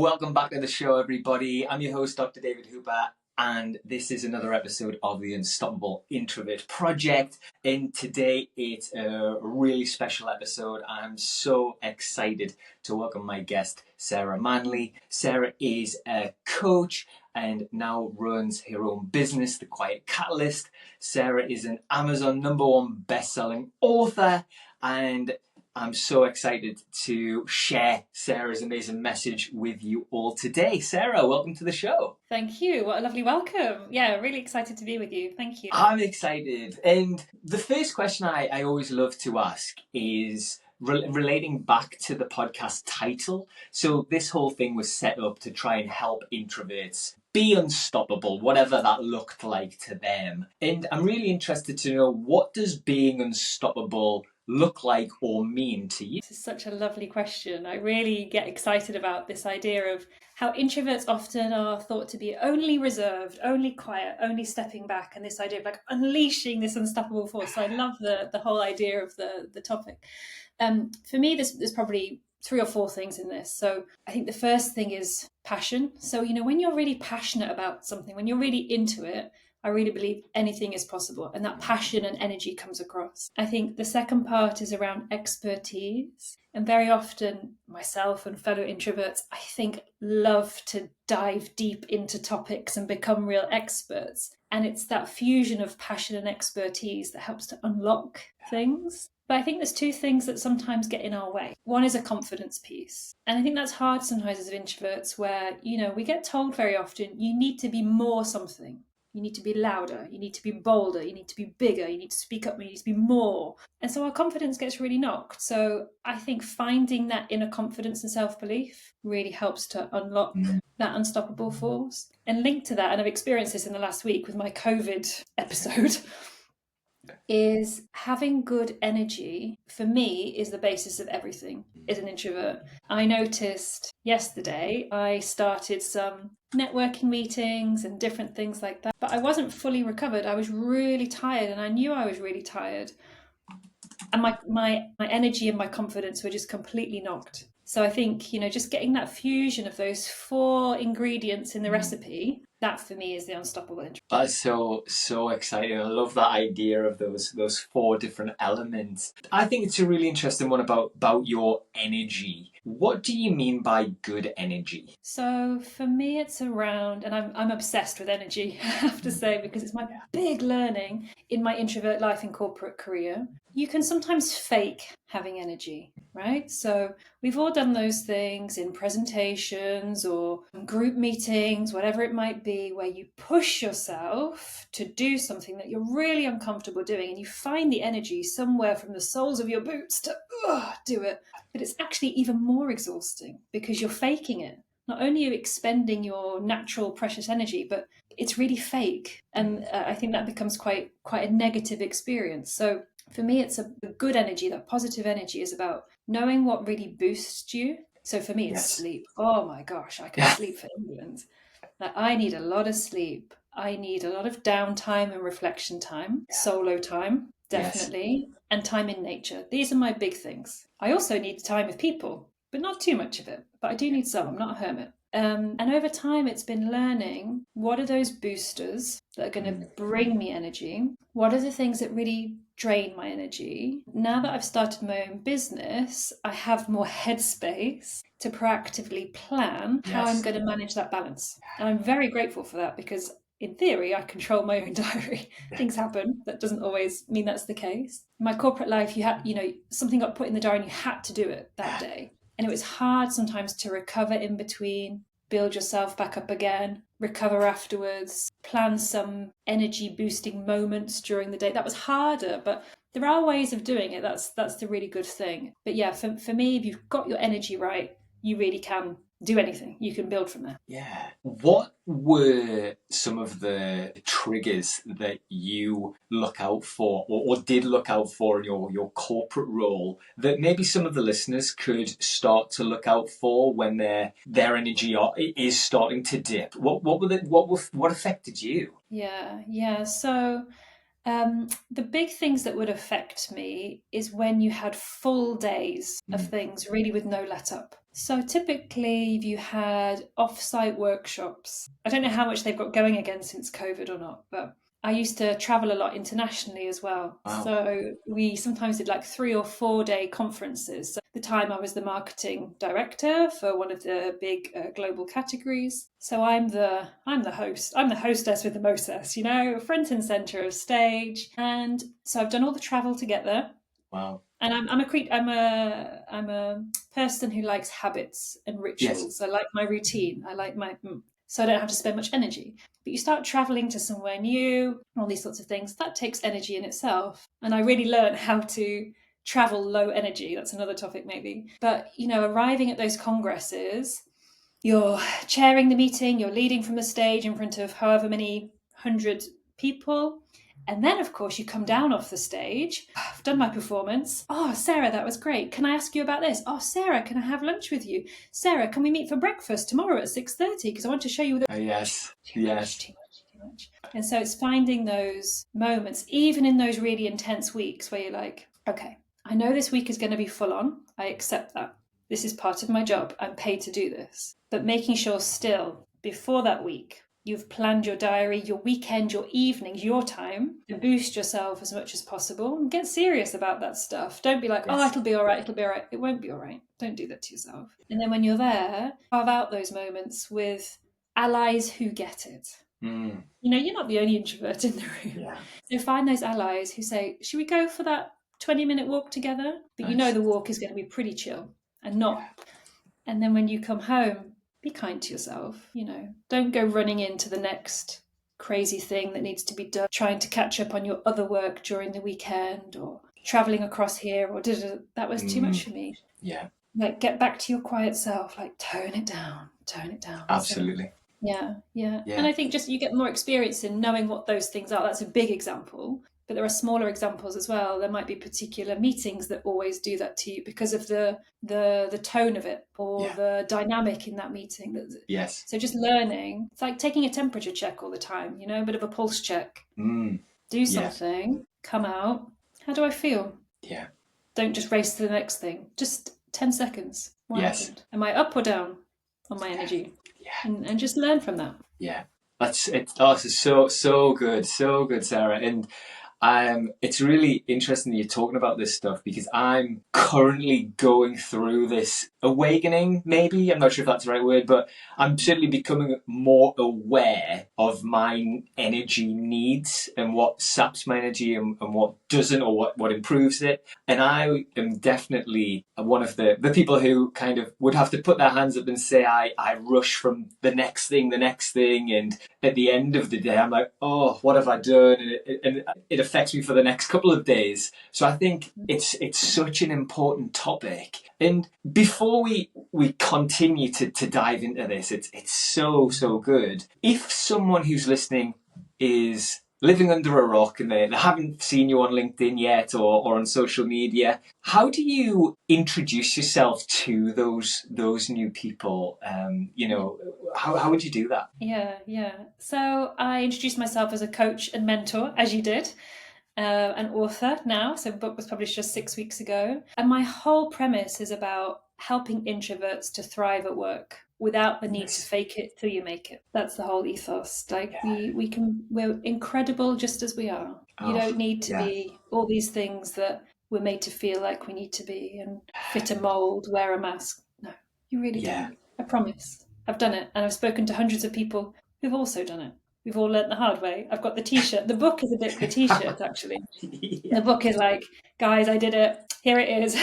Welcome back to the show, everybody. I'm your host, Dr. David Hooper, and this is another episode of the Unstoppable Introvert Project. And today it's a really special episode. I'm so excited to welcome my guest, Sarah Manley. Sarah is a coach and now runs her own business, The Quiet Catalyst. Sarah is an Amazon #1 best-selling author, and I'm so excited to share Sarah's amazing message with you all today. Sarah, welcome to the show. Thank you. What a lovely welcome. Yeah, really excited to be with you. Thank you. I'm excited. And the first question I always love to ask is relating back to the podcast title. So this whole thing was set up to try and help introverts be unstoppable, whatever that looked like to them. And I'm really interested to know, what does being unstoppable look like or mean to you? This is such a lovely question. I really get excited about this idea of how introverts often are thought to be only reserved, only quiet, only stepping back, and this idea of like unleashing this unstoppable force. So I love the whole idea of the topic. For me, there's probably 3 or 4 things in this. So I think the first thing is passion. So, when you're really passionate about something, when you're really into it, I really believe anything is possible, and that passion and energy comes across. I think the second part is around expertise. And very often myself and fellow introverts, I think, love to dive deep into topics and become real experts. And it's that fusion of passion and expertise that helps to unlock things. But I think there's 2 things that sometimes get in our way. One is a confidence piece. And I think that's hard sometimes as introverts, where, we get told very often, you need to be more something. You need to be louder, you need to be bolder, you need to be bigger, you need to speak up, you need to be more. And so our confidence gets really knocked. So I think finding that inner confidence and self-belief really helps to unlock that unstoppable force. And linked to that, and I've experienced this in the last week with my COVID episode, is having good energy, for me, is the basis of everything as an introvert. I noticed yesterday I started some networking meetings and different things like that, but I wasn't fully recovered. I was really tired, and I knew I was really tired. And my energy and my confidence were just completely knocked. So I think, just getting that fusion of those 4 ingredients in the recipe, that for me is the unstoppable introvert. That's so exciting. I love that idea of those 4 different elements. I think it's a really interesting one about your energy. What do you mean by good energy? So for me, it's around, and I'm obsessed with energy, I have to say, because it's my big learning in my introvert life and corporate career. You can sometimes fake having energy, right? So we've all done those things in presentations or group meetings, whatever it might be, where you push yourself to do something that you're really uncomfortable doing, and you find the energy somewhere from the soles of your boots to do it. But it's actually even more exhausting because you're faking it. Not only are you expending your natural precious energy, but it's really fake. And I think that becomes quite a negative experience. So for me, it's a good energy. That positive energy is about knowing what really boosts you. So for me, it's sleep. Oh my gosh, I can sleep for England. Like, I need a lot of sleep. I need a lot of downtime and reflection time, solo time, definitely, and time in nature. These are my big things. I also need time with people, but not too much of it. But I do need some. I'm not a hermit. And over time, it's been learning, what are those boosters that are going to bring me energy? What are the things that really drain my energy? Now that I've started my own business, I have more headspace to proactively plan how I'm going to manage that balance. And I'm very grateful for that, because in theory, I control my own diary. Things happen. That doesn't always mean that's the case. In my corporate life, something got put in the diary and you had to do it that day. And it was hard sometimes to recover in between, build yourself back up again, recover afterwards, plan some energy boosting moments during the day. That was harder, but there are ways of doing it. That's the really good thing. But yeah, for me, if you've got your energy right, you really can do anything. You can build from there. Yeah. What were some of the triggers that you look out for or did look out for in your corporate role that maybe some of the listeners could start to look out for when their energy is starting to dip? What affected you? Yeah. So The big things that would affect me is when you had full days of things, really with no let up. So typically, if you had off-site workshops, I don't know how much they've got going again since COVID or not, but I used to travel a lot internationally as well. Wow. So we sometimes did like 3 or 4 day conferences. So at the time I was the marketing director for one of the big global categories. So I'm the host. I'm the hostess with the mostess, front and center of stage. And so I've done all the travel to get there. Wow. And I'm a person who likes habits and rituals. Yes. I like my routine. I like so I don't have to spend much energy. But you start traveling to somewhere new, all these sorts of things, that takes energy in itself. And I really learned how to travel low energy. That's another topic maybe. But, arriving at those congresses, you're chairing the meeting, you're leading from the stage in front of however many hundred people. And then, of course, you come down off the stage. I've done my performance. Oh, Sarah, that was great. Can I ask you about this? Oh, Sarah, can I have lunch with you? Sarah, can we meet for breakfast tomorrow at 6:30? Because I want to show you the... Yes. Too much. And so it's finding those moments, even in those really intense weeks where you're like, okay, I know this week is going to be full on. I accept that. This is part of my job. I'm paid to do this. But making sure still, before that week, you've planned your diary, your weekend, your evenings, your time to boost yourself as much as possible and get serious about that stuff. Don't be like, oh, it'll be all right. It'll be all right. It won't be all right. Don't do that to yourself. And then when you're there, carve out those moments with allies who get it. You're not the only introvert in the room. Yeah. So find those allies who say, should we go for that 20-minute walk together? But Nice. the walk is going to be pretty chill and not. Yeah. And then when you come home, be kind to yourself, Don't go running into the next crazy thing that needs to be done, trying to catch up on your other work during the weekend or traveling across here or that was too much for me. Yeah. Like get back to your quiet self, like tone it down. Absolutely. Yeah. And I think just you get more experience in knowing what those things are. That's a big example. But there are smaller examples as well. There might be particular meetings that always do that to you because of the tone of it or the dynamic in that meeting. Yes. So just learning. It's like taking a temperature check all the time, a bit of a pulse check. Do something, come out. How do I feel? Yeah. Don't just race to the next thing. Just 10 seconds. What happened? Am I up or down on my energy? Yeah. And just learn from that. Yeah. That's it. Oh, this is so good, Sarah. And it's really interesting that you're talking about this stuff because I'm currently going through this awakening, maybe. I'm not sure if that's the right word, but I'm certainly becoming more aware of my energy needs and what saps my energy and what doesn't or what improves it. And I am definitely one of the people who kind of would have to put their hands up and say, I rush from the next thing. And at the end of the day, I'm like, oh, what have I done? And it affects me for the next couple of days. So I think it's such an important topic. And before we continue to dive into this, it's so good. If someone who's listening is living under a rock and they haven't seen you on LinkedIn yet or on social media, how do you introduce yourself to those new people? How would you do that? Yeah. So I introduced myself as a coach and mentor, as you did. An author now, so the book was published just 6 weeks ago. And my whole premise is about helping introverts to thrive at work without the need to fake it till you make it. That's the whole ethos. Like we're incredible just as we are. You don't need to be all these things that we're made to feel like we need to be and fit a mold, wear a mask. No, you really don't. I promise. I've done it, and I've spoken to hundreds of people who've also done it. We've all learnt the hard way. I've got the t-shirt. The book is a bit the t-shirt, actually. The book is like, guys, I did it. Here it is.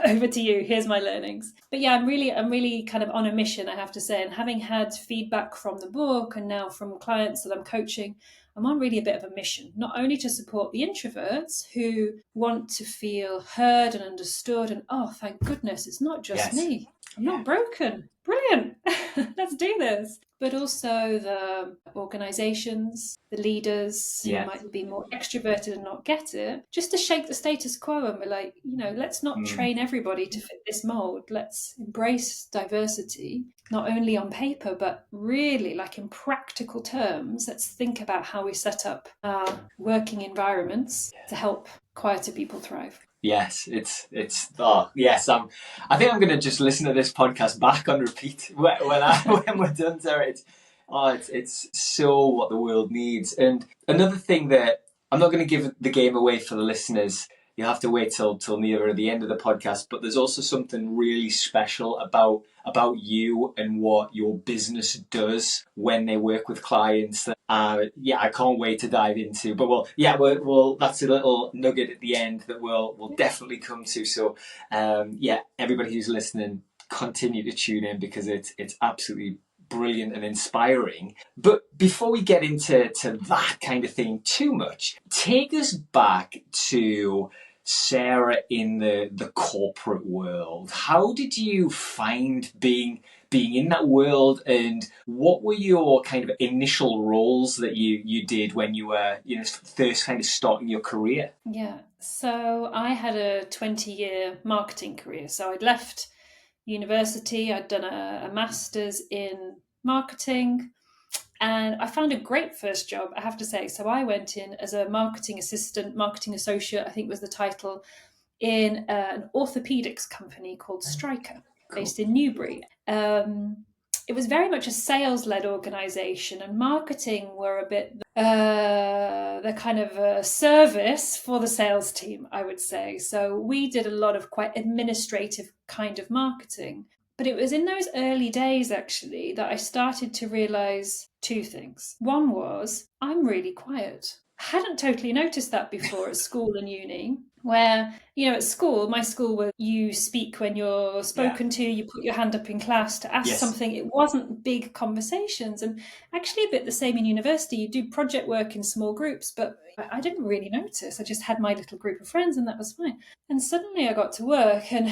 Over to you. Here's my learnings. But yeah, I'm really kind of on a mission, I have to say. And having had feedback from the book and now from clients that I'm coaching, I'm on really a bit of a mission, not only to support the introverts who want to feel heard and understood and, oh, thank goodness, it's not just me. I'm not broken. brilliant, let's do this. But also the organizations, the leaders who Yeah. might be more extroverted and not get it, just to shake the status quo and be like, let's not train everybody to fit this mold. Let's embrace diversity, not only on paper, but really like in practical terms. Let's think about how we set up our working environments to help quieter people thrive. Yes, it's yes. I think I'm going to just listen to this podcast back on repeat when we're done, Sarah. It's so what the world needs. And another thing that I'm not going to give the game away for the listeners. You'll have to wait till near the end of the podcast. But there's also something really special about you and what your business does when they work with clients. I can't wait to dive into. But we'll that's a little nugget at the end that we'll definitely come to. So everybody who's listening, continue to tune in because it's absolutely brilliant and inspiring. But before we get into that kind of thing too much, take us back to Sarah in the corporate world. How did you find being in that world, and what were your kind of initial roles that you did when you were first kind of starting your career? Yeah, so I had a 20-year marketing career. So I'd left university, I'd done a master's in marketing, and I found a great first job, I have to say. So I went in as a marketing assistant, marketing associate, I think was the title, in an orthopedics company called Stryker, based in Newbury. It was very much a sales-led organization, and marketing were a bit the kind of service for the sales team, I would say. So we did a lot of quite administrative kind of marketing. But it was in those early days, actually, that I started to realize two things. One was, I'm really quiet. I hadn't totally noticed that before at school and uni, where, at school, my school, where you speak when you're spoken to, you put your hand up in class to ask something. It wasn't big conversations. And actually a bit the same in university. You do project work in small groups, but I didn't really notice. I just had my little group of friends and that was fine. And suddenly I got to work and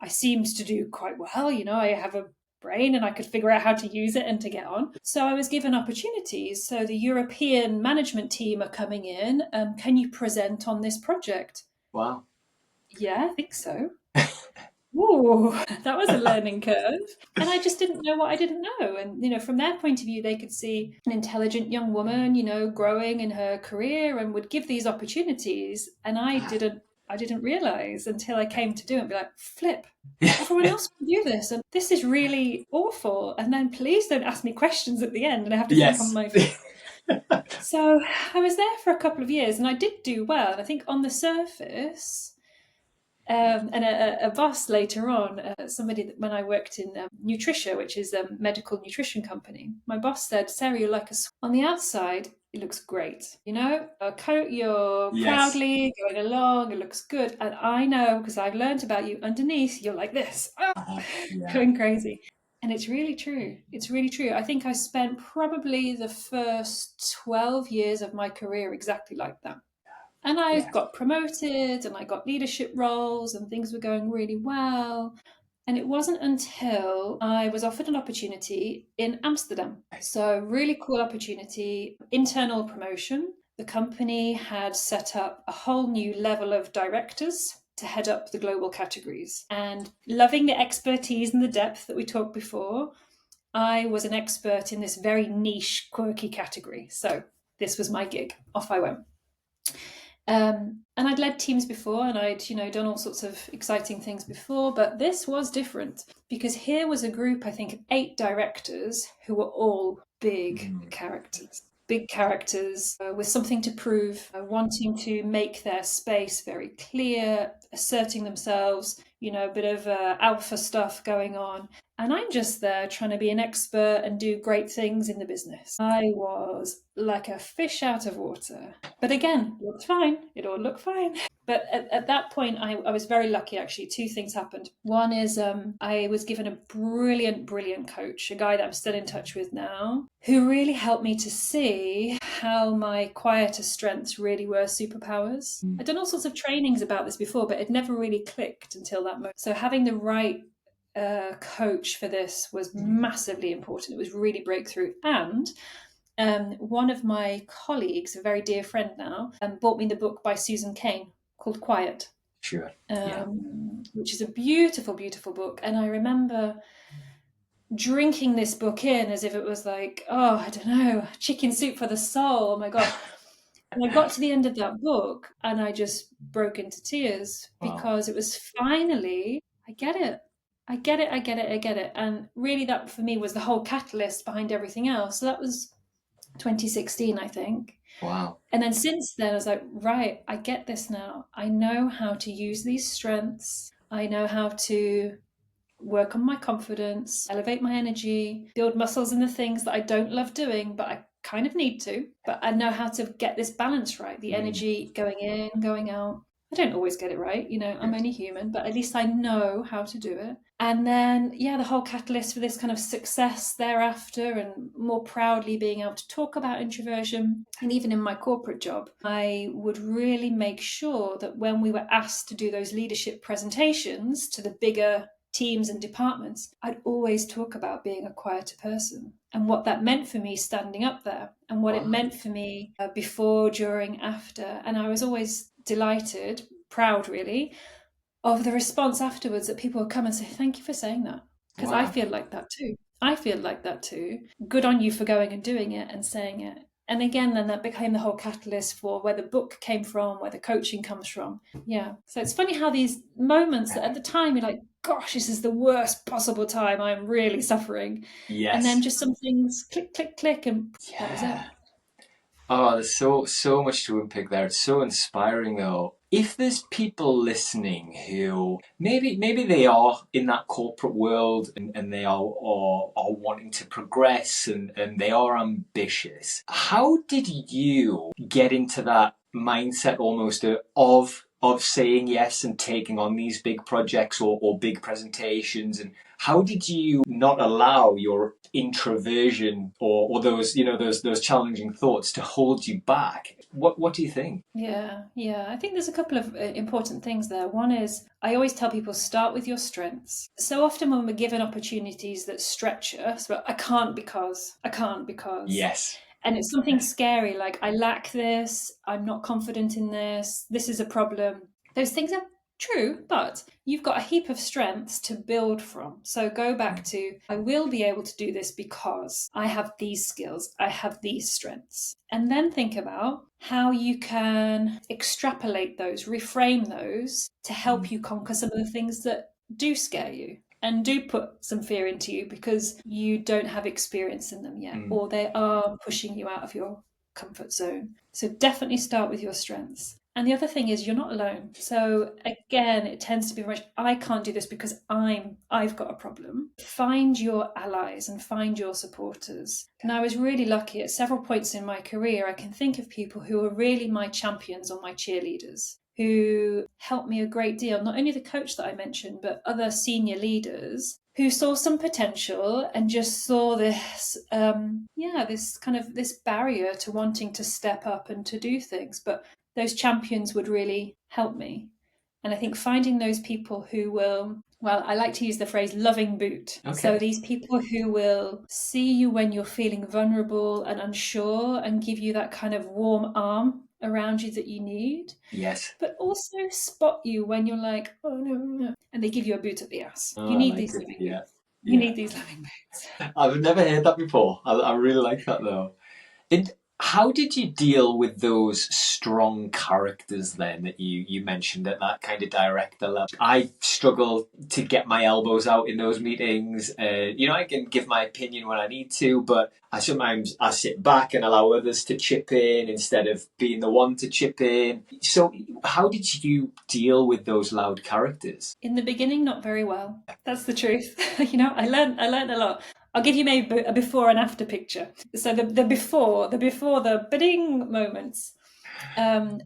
I seemed to do quite well. I have a brain and I could figure out how to use it and to get on. So I was given opportunities. So the European management team are coming in. Can you present on this project? Wow. Yeah, I think so. Ooh, that was a learning curve. And I just didn't know what I didn't know. And, from their point of view, they could see an intelligent young woman, growing in her career and would give these opportunities. And I didn't realize until I came to do it and be like, flip, everyone else can do this. And this is really awful. And then please don't ask me questions at the end and I have to think on my feet. So I was there for a couple of years and I did do well. And I think on the surface, and a boss later on, somebody that when I worked in Nutricia, which is a medical nutrition company, my boss said, Sarah, you're like on the outside, it looks great. A coat, you're proudly going along, it looks good. And I know, because I've learned about you, underneath, you're like this, going crazy. And it's really true. It's really true. I think I spent probably the first 12 years of my career exactly like that. And I got promoted and I got leadership roles and things were going really well. And it wasn't until I was offered an opportunity in Amsterdam. So really cool opportunity, internal promotion. The company had set up a whole new level of directors to head up the global categories. And loving the expertise and the depth that we talked before, I was an expert in this very niche, quirky category. So this was my gig. Off I went. And I'd led teams before and I'd, done all sorts of exciting things before, but this was different because here was a group, I think, of 8 directors who were all big characters with something to prove, wanting to make their space very clear, asserting themselves, a bit of alpha stuff going on. And I'm just there trying to be an expert and do great things in the business. I was like a fish out of water. But again, looked fine. It all looked fine. But at that point, I was very lucky, actually. 2 things happened. One is I was given a brilliant, brilliant coach, a guy that I'm still in touch with now, who really helped me to see how my quieter strengths really were superpowers. I'd done all sorts of trainings about this before, but it never really clicked until that moment. So having the right coach for this was massively important. It was really breakthrough. And one of my colleagues, a very dear friend now, bought me the book by Susan Cain called Quiet. Sure. Which is a beautiful, beautiful book. And I remember drinking this book in as if it was like, oh, I don't know, chicken soup for the soul. Oh my God. And I got to the end of that book and I just broke into tears because it was finally, I get it. I get it. I get it. I get it. And really that for me was the whole catalyst behind everything else. So that was 2016, I think. Wow. And then since then, I was like, right, I get this now. I know how to use these strengths. I know how to work on my confidence, elevate my energy, build muscles in the things that I don't love doing, but I kind of need to. But I know how to get this balance right, the energy going in, going out. I don't always get it right, I'm only human, but at least I know how to do it. And then, the whole catalyst for this kind of success thereafter and more proudly being able to talk about introversion. And even in my corporate job, I would really make sure that when we were asked to do those leadership presentations to the bigger teams and departments, I'd always talk about being a quieter person and what that meant for me standing up there and what it meant for me before, during, after. And I was always delighted, proud really, of the response afterwards that people would come and say, thank you for saying that. Because I feel like that too. I feel like that too. Good on you for going and doing it and saying it. And again, then that became the whole catalyst for where the book came from, where the coaching comes from. Yeah. So it's funny how these moments that at the time you're like, gosh, this is the worst possible time. I'm really suffering. Yes. And then just some things click, click, click, and that was it. Oh, there's so much to unpick there. It's so inspiring though. If there's people listening who maybe they are in that corporate world and they are wanting to progress and they are ambitious, how did you get into that mindset almost of saying yes and taking on these big projects or big presentations? And how did you not allow your introversion or those those challenging thoughts to hold you back? What do you think? Yeah. I think there's a couple of important things there. One is I always tell people start with your strengths. So often when we're given opportunities that stretch us, but I can't because. Yes. And it's something scary, like I lack this, I'm not confident in this is a problem. Those things are true, but you've got a heap of strengths to build from. So go back to, I will be able to do this because I have these skills, I have these strengths. And then think about how you can extrapolate those, reframe those to help you conquer some of the things that do scare you and do put some fear into you because you don't have experience in them yet, or they are pushing you out of your comfort zone. So definitely start with your strengths. And the other thing is you're not alone. So again, it tends to be very much, I can't do this because I've got a problem. Find your allies and find your supporters. And I was really lucky at several points in my career. I can think of people who were really my champions or my cheerleaders, who helped me a great deal. Not only the coach that I mentioned, but other senior leaders who saw some potential and just saw this, this barrier to wanting to step up and to do things. But those champions would really help me. And I think finding those people who will, I like to use the phrase loving boot. Okay. So these people who will see you when you're feeling vulnerable and unsure and give you that kind of warm arm around you that you need. Yes. But also spot you when you're like, oh no, and they give you a boot at the ass. You need these loving boots. You need these loving boots. I've never heard that before. I really like that though. And how did you deal with those strong characters then that you mentioned at that kind of director level? I struggle to get my elbows out in those meetings. I can give my opinion when I need to, but I sit back and allow others to chip in instead of being the one to chip in. So how did you deal with those loud characters? In the beginning, not very well. That's the truth. I learned a lot. I'll give you maybe a before and after picture. So the before the bidding moments, I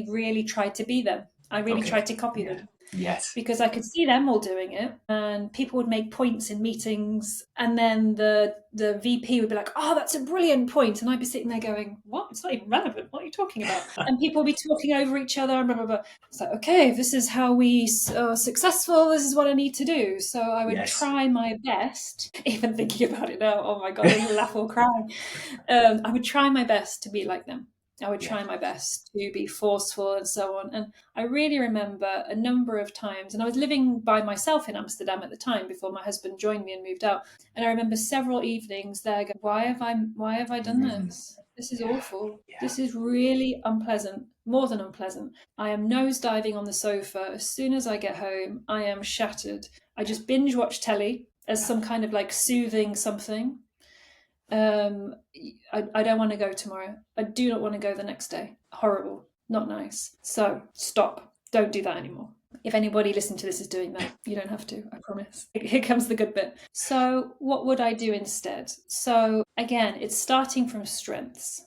really tried to be them. I really tried to copy them. Yes. because I could see them all doing it, and people would make points in meetings, and then the VP would be like, "Oh, that's a brilliant point," and I'd be sitting there going, "What? It's not even relevant. What are you talking about?" And people would be talking over each other, and blah blah blah. It's like, okay, this is how we are successful. This is what I need to do. So I would try my best. Even thinking about it now, oh my god, I laugh or cry. I would try my best to be like them. I would try my best to be forceful and so on. And I really remember a number of times, and I was living by myself in Amsterdam at the time before my husband joined me and moved out. And I remember several evenings there going, why have I done this? This is awful. This is really unpleasant, more than unpleasant. I am nosediving on the sofa. As soon as I get home, I am shattered. I just binge watch telly as some kind of like soothing something. I don't want to go tomorrow. I do not want to go the next day. Horrible. Not nice. So stop. Don't do that anymore. If anybody listening to this is doing that, you don't have to, I promise. Here comes the good bit. So what would I do instead? So again, it's starting from strengths.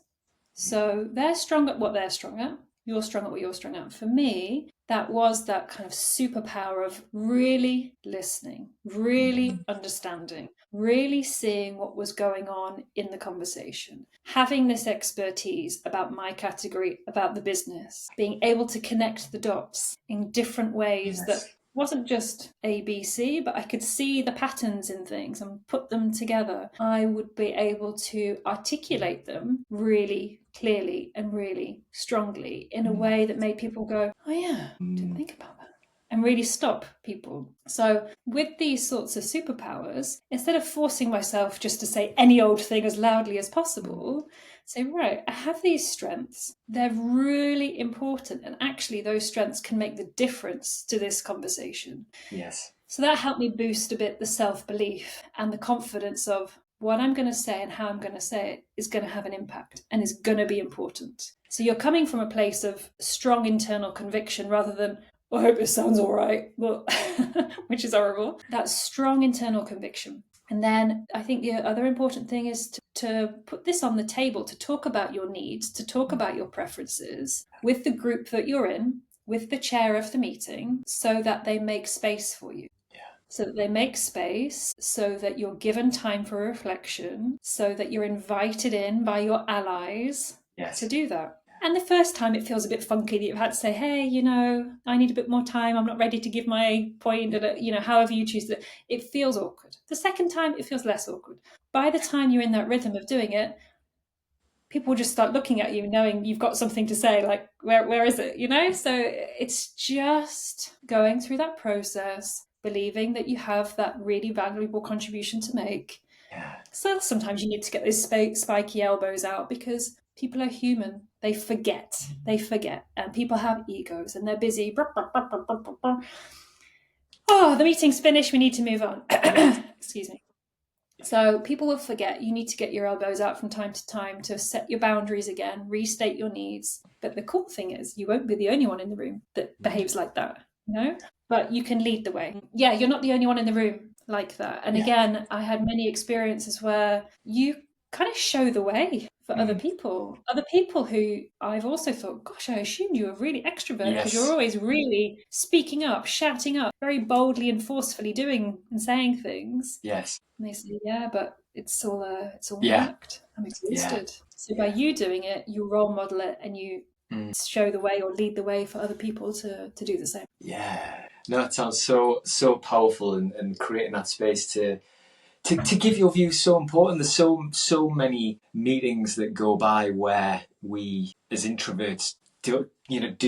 So they're strong at what they're strong at. You're strong at what you're strong at. For me, that was that kind of superpower of really listening, really understanding, really seeing what was going on in the conversation, having this expertise about my category, about the business, being able to connect the dots in different ways that wasn't just A, B, C, but I could see the patterns in things and put them together. I would be able to articulate them really clearly and really strongly in a way that made people go, oh yeah, didn't think about that. And really stop people. So with these sorts of superpowers, instead of forcing myself just to say any old thing as loudly as possible, say, right, I have these strengths. They're really important. And actually those strengths can make the difference to this conversation. Yes. So that helped me boost a bit the self-belief and the confidence of what I'm going to say and how I'm going to say it is going to have an impact and is going to be important. So you're coming from a place of strong internal conviction rather than, I hope this sounds all right, well, which is horrible. That strong internal conviction. And then I think the other important thing is to put this on the table, to talk about your needs, to talk about your preferences with the group that you're in, with the chair of the meeting, so that they make space for you. So that they make space, so that you're given time for reflection, so that you're invited in by your allies to do that. And the first time it feels a bit funky that you've had to say, hey, I need a bit more time. I'm not ready to give my point, however you choose to. It feels awkward. The second time it feels less awkward. By the time you're in that rhythm of doing it, people will just start looking at you knowing you've got something to say, like, where is it? So it's just going through that process, believing that you have that really valuable contribution to make. So sometimes you need to get those spiky elbows out because people are human. They forget. And people have egos and they're busy. Oh, the meeting's finished. We need to move on. Excuse me. So people will forget. You need to get your elbows out from time to time to set your boundaries again, restate your needs. But the cool thing is you won't be the only one in the room that behaves like that, But you can lead the way. Yeah, you're not the only one in the room like that. And again, I had many experiences where you kind of show the way for other people who I've also thought, gosh, I assumed you were really extrovert because you're always really speaking up, shouting up, very boldly and forcefully doing and saying things. Yes. And they say, yeah, but it's all an act. I'm exhausted. So by you doing it, you role model it and you show the way or lead the way for other people to do the same. Yeah. No, it sounds so powerful, and creating that space to give your views so important. There's so many meetings that go by where we as introverts do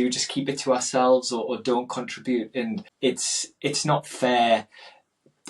just keep it to ourselves or don't contribute, and it's not fair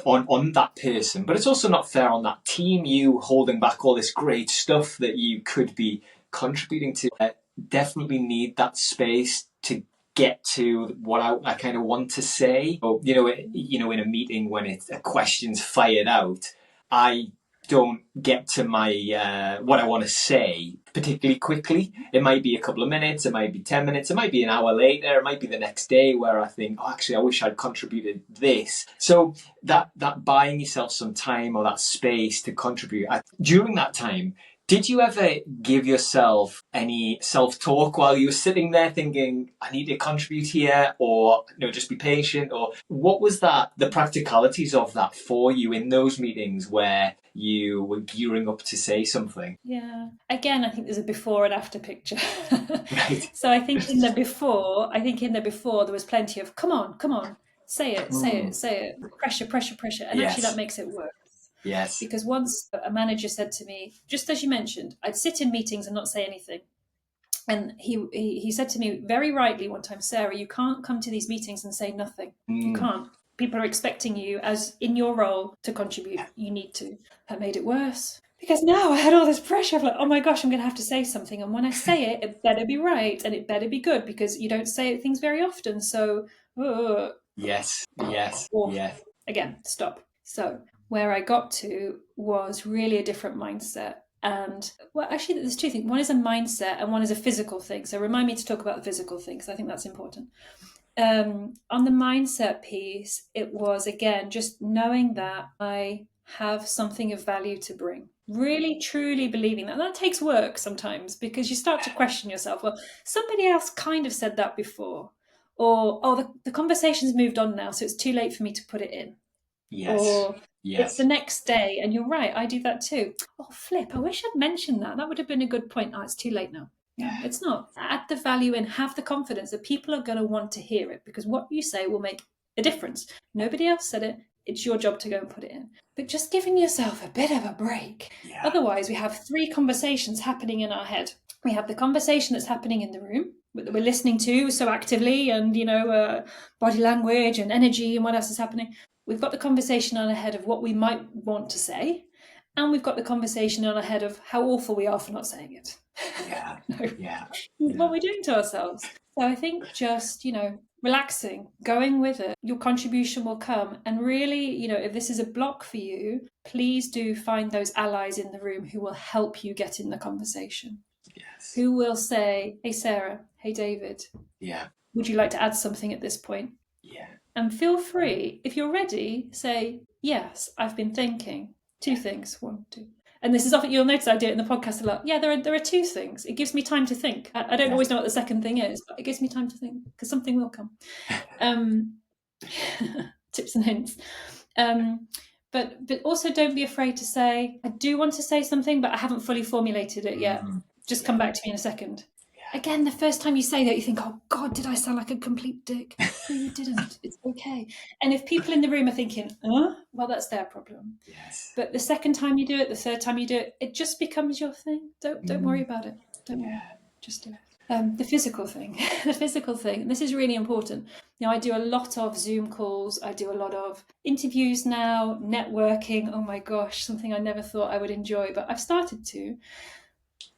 on that person, but it's also not fair on that team, you holding back all this great stuff that you could be contributing to. I definitely need that space to get to what I kind of want to say. Or, in a meeting when a question's fired out, I don't get to my what I want to say particularly quickly. It might be a couple of minutes, it might be 10 minutes, it might be an hour later, it might be the next day where I think, oh, actually, I wish I'd contributed this. So that buying yourself some time or that space to contribute, during that time, Did you ever give yourself any self-talk while you were sitting there thinking, I need to contribute here, or just be patient? Or what was the practicalities of that for you in those meetings where you were gearing up to say something? Yeah. Again, I think there's a before and after picture. Right. So I think in the before, there was plenty of come on, say it, say it, pressure, pressure, pressure. And actually that Yes. makes it worse. Yes. Because once a manager said to me, just as you mentioned, I'd sit in meetings and not say anything. And he said to me very rightly one time, Sarah, you can't come to these meetings and say nothing. You can't. People are expecting you, as in your role, to contribute. You need to. That made it worse. Because now I had all this pressure of like, oh my gosh, I'm going to have to say something. And when I say it, it better be right and it better be good, because you don't say things very often. So, Yes. Yes. or Yes. again, stop. So where I got to was really a different mindset. And well, actually, there's two things. One is a mindset and one is a physical thing. So remind me to talk about the physical thing, because I think that's important. On the mindset piece, it was, again, just knowing that I have something of value to bring. Really, truly believing that. And that takes work sometimes, because you start to question yourself. Well, somebody else kind of said that before. Or, oh, the conversation's moved on now, so it's too late for me to put it in. Yes. Or it's Yes. the next day, and you're right, I do that too. Oh, flip, I wish I'd mentioned that. That would have been a good point. Oh, it's too late now. No, it's not. Add the value in, have the confidence that people are going to want to hear it, because what you say will make a difference. Nobody else said it. It's your job to go and put it in. But just giving yourself a bit of a break. Yeah. Otherwise, we have three conversations happening in our head. We have the conversation that's happening in the room, that we're listening to so actively, and, body language and energy and what else is happening. We've got the conversation on ahead of what we might want to say, and we've got the conversation on ahead of how awful we are for not saying it. Yeah. No. Yeah. What we're doing to ourselves. So I think just, relaxing, going with it, your contribution will come. And really, if this is a block for you, please do find those allies in the room who will help you get in the conversation. Yes. Who will say, hey, Sarah, hey, David, Yeah. would you like to add something at this point? Yeah. And feel free, if you're ready, say, yes, I've been thinking. Two things. One, two. And this is often, you'll notice I do it in the podcast a lot. Yeah, there are two things. It gives me time to think. I don't always know what the second thing is, but it gives me time to think, because something will come. Tips and hints. But also don't be afraid to say, I do want to say something, but I haven't fully formulated it yet. Just come back to me in a second. Again, the first time you say that, you think, oh God, did I sound like a complete dick? No, you didn't. It's okay. And if people in the room are thinking, well, that's their problem. Yes. But the second time you do it, the third time you do it, it just becomes your thing. Don't worry about it. Don't worry. Just do it. The physical thing. The physical thing. This is really important. I do a lot of Zoom calls. I do a lot of interviews now, networking. Oh my gosh, something I never thought I would enjoy, but I've started to.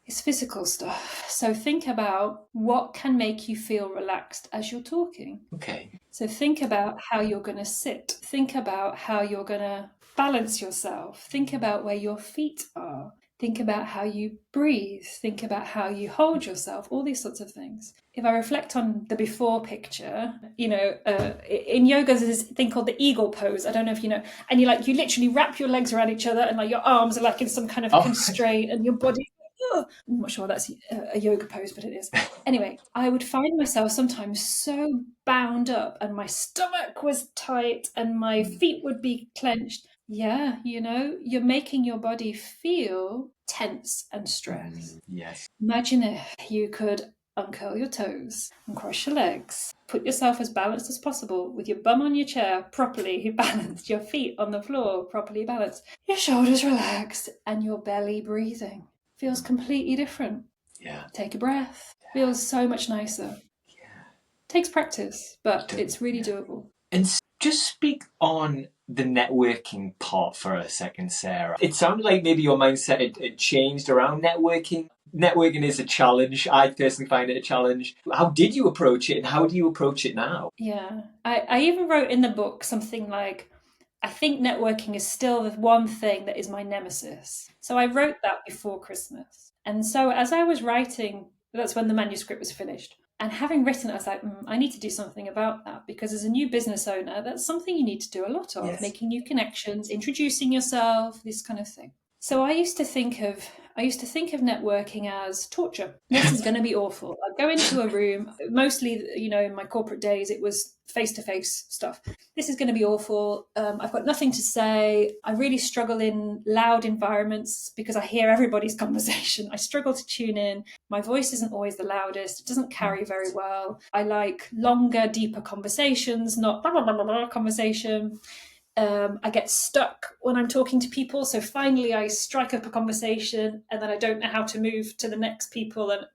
It's physical stuff. So think about what can make you feel relaxed as you're talking. Okay. So think about how you're going to sit. Think about how you're going to balance yourself. Think about where your feet are. Think about how you breathe. Think about how you hold yourself, all these sorts of things. If I reflect on the before picture, in yoga there's this thing called the eagle pose. I don't know if you know. And you literally wrap your legs around each other, and your arms are in some kind of constraint, and your body... I'm not sure that's a yoga pose, but it is. Anyway, I would find myself sometimes so bound up, and my stomach was tight and my feet would be clenched. Yeah, you're making your body feel tense and stressed. Yes. Imagine if you could uncurl your toes and cross your legs. Put yourself as balanced as possible, with your bum on your chair properly balanced, your feet on the floor properly balanced, your shoulders relaxed, and your belly breathing. Feels completely different. Yeah. Take a breath. Feels so much nicer. Yeah. Takes practice, but it's really doable. And just speak on the networking part for a second, Sarah. It sounded like maybe your mindset had changed around networking. Networking is a challenge. I personally find it a challenge. How did you approach it, and how do you approach it now? Yeah. I even wrote in the book something like, I think networking is still the one thing that is my nemesis. So I wrote that before Christmas. And so as I was writing, that's when the manuscript was finished. And having written it, I was like, I need to do something about that, because as a new business owner, that's something you need to do a lot of, making new connections, introducing yourself, this kind of thing. So I used to think of I used to think of networking as torture. This is going to be awful. I'd go into a room, mostly, in my corporate days, it was face-to-face stuff. This is going to be awful. I've got nothing to say. I really struggle in loud environments because I hear everybody's conversation. I struggle to tune in. My voice isn't always the loudest. It doesn't carry very well. I like longer, deeper conversations, not blah, blah, blah, blah, blah conversation. I get stuck when I'm talking to people. So finally I strike up a conversation and then I don't know how to move to the next people and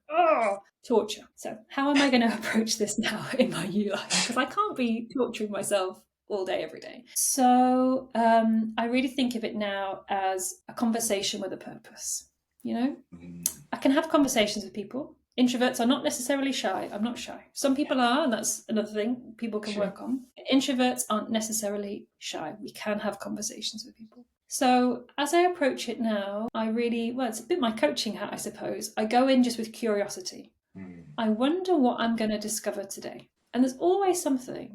torture. So how am I going to approach this now in my new life? Because I can't be torturing myself all day, every day. So I really think of it now as a conversation with a purpose. I can have conversations with people. Introverts are not necessarily shy. I'm not shy. Some people are, and that's another thing people can work on. Introverts aren't necessarily shy. We can have conversations with people. So as I approach it now, it's a bit my coaching hat, I suppose. I go in just with curiosity. I wonder what I'm going to discover today. And there's always something.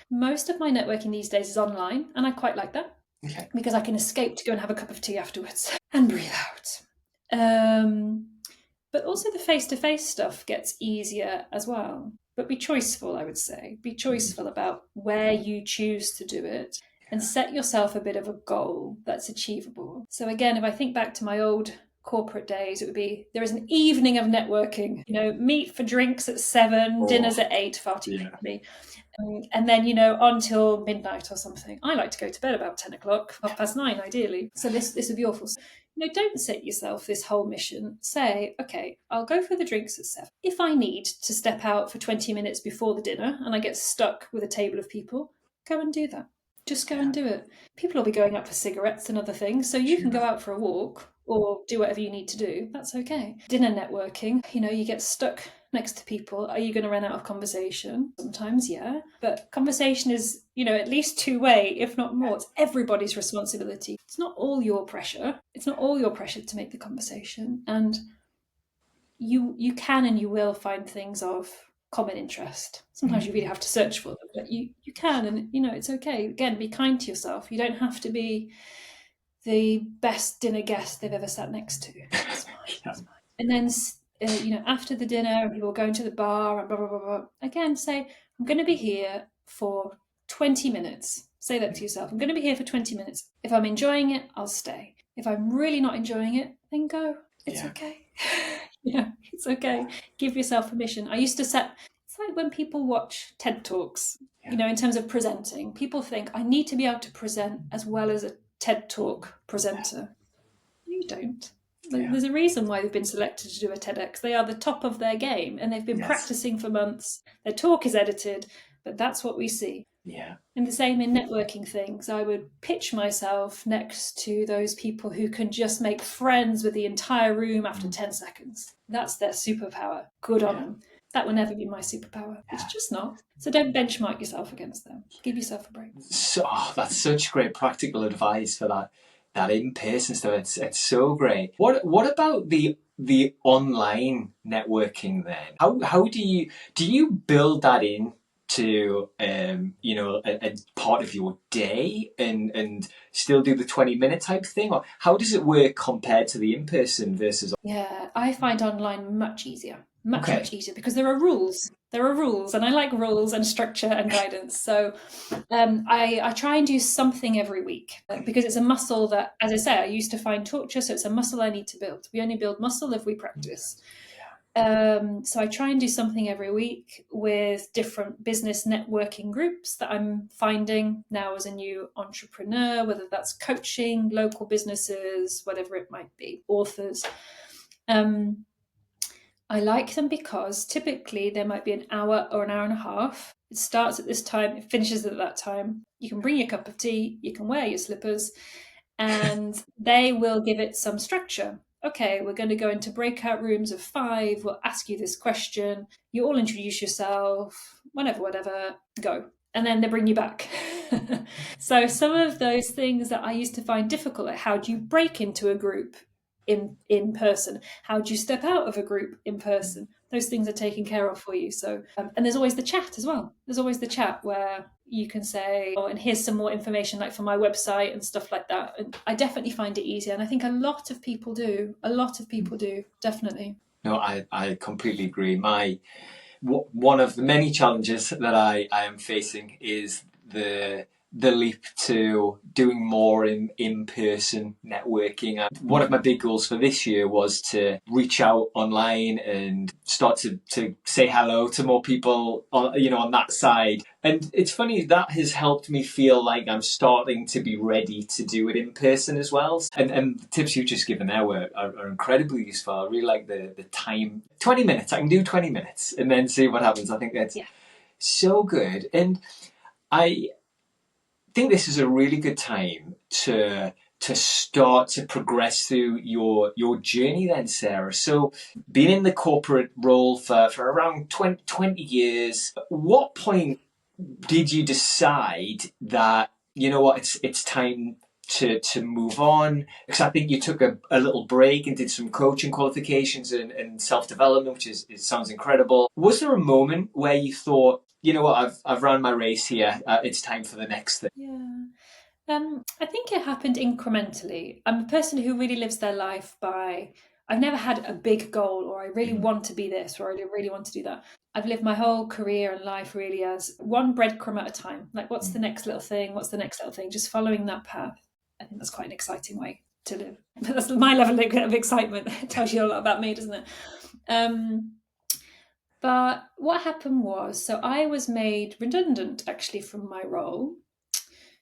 Most of my networking these days is online, and I quite like that. Okay. Because I can escape to go and have a cup of tea afterwards and breathe out. But also the face-to-face stuff gets easier as well. But be choiceful, I would say. Be choiceful about where you choose to do it and set yourself a bit of a goal that's achievable. So again, if I think back to my old corporate days, it would be, there is an evening of networking, meet for drinks at 7, dinners at 8, far too late for me. And then, until midnight or something. I like to go to bed about 10 o'clock, 9:30, ideally. So this would be awful. Don't set yourself this whole mission. Say, okay, I'll go for the drinks at 7. If I need to step out for 20 minutes before the dinner and I get stuck with a table of people, go and do that. Just go and do it. People will be going out for cigarettes and other things, so you can go out for a walk or do whatever you need to do. That's okay. Dinner networking, you get stuck next to people. Are you going to run out of conversation? Sometimes, yeah. But conversation is, at least two-way, if not more. It's everybody's responsibility. It's not all your pressure. It's not all your pressure to make the conversation. And you can and you will find things of common interest. Sometimes you really have to search for them, but you can, and it's okay. Again, be kind to yourself. You don't have to be the best dinner guest they've ever sat next to. It's fine. It's fine. And then after the dinner, people go into the bar and blah blah blah blah. Again, say, I'm going to be here for 20 minutes. Say that to yourself. I'm going to be here for 20 minutes. If I'm enjoying it, I'll stay. If I'm really not enjoying it, then go. It's okay. It's okay. Give yourself permission. I used to set, it's like when people watch TED Talks, in terms of presenting, people think I need to be able to present as well as a TED Talk presenter. You don't. There's a reason why they've been selected to do a TEDx. They are the top of their game and they've been practicing for months. Their talk is edited, but that's what we see. Yeah. And the same in networking things. I would pitch myself next to those people who can just make friends with the entire room after 10 seconds. That's their superpower. Good on them. That will never be my superpower. It's just not. So don't benchmark yourself against them. Give yourself a break. So that's such great practical advice for that in-person stuff. It's so great. What about the online networking then? How do you build that in to a part of your day and still do the 20-minute type thing, or how does it work compared to the in-person versus? I find online much easier. Much easier because there are rules and I like rules and structure and guidance. So I try and do something every week because it's a muscle that, as I say, I used to find torture, so it's a muscle I need to build. We only build muscle if we practice. So I try and do something every week with different business networking groups that I'm finding now as a new entrepreneur, whether that's coaching, local businesses, whatever it might be, authors. I like them because typically there might be an hour or an hour and a half. It starts at this time, it finishes at that time. You can bring your cup of tea, you can wear your slippers, and they will give it some structure. Okay, we're going to go into breakout rooms of 5. We'll ask you this question. You all introduce yourself, whatever, go. And then they bring you back. So some of those things that I used to find difficult, like how do you break into a group in person? How do you step out of a group in person? Those things are taken care of for you. So, and there's always the chat as well. There's always the chat where You can say, oh, and here's some more information like for my website and stuff like that. And I definitely find it easier. And I think a lot of people do. A lot of people do, definitely. No, I completely agree. One of the many challenges that I am facing is the leap to doing more in-person networking. And one of my big goals for this year was to reach out online and start to say hello to more people on that side. And it's funny, that has helped me feel like I'm starting to be ready to do it in person as well. And the tips you've just given there are incredibly useful. I really like the time. 20 minutes. I can do 20 minutes and then see what happens. I think that's so good. And I think this is a really good time to start to progress through your journey then, Sarah. So being in the corporate role for around 20 years, what point did you decide that, you know what, it's time to move on? Because I think you took a little break and did some coaching qualifications and self-development, which it sounds incredible. Was there a moment where you thought, you know what, I've run my race here, it's time for the next thing? I think it happened incrementally. I'm a person who really lives their life by, I've never had a big goal or I really want to be this or I really want to do that. I've lived my whole career and life really as one breadcrumb at a time. Like, what's the next little thing? What's the next little thing? Just following that path. I think that's quite an exciting way to live. But that's my level of excitement. It tells you a lot about me, doesn't it? But what happened was, so I was made redundant actually from my role.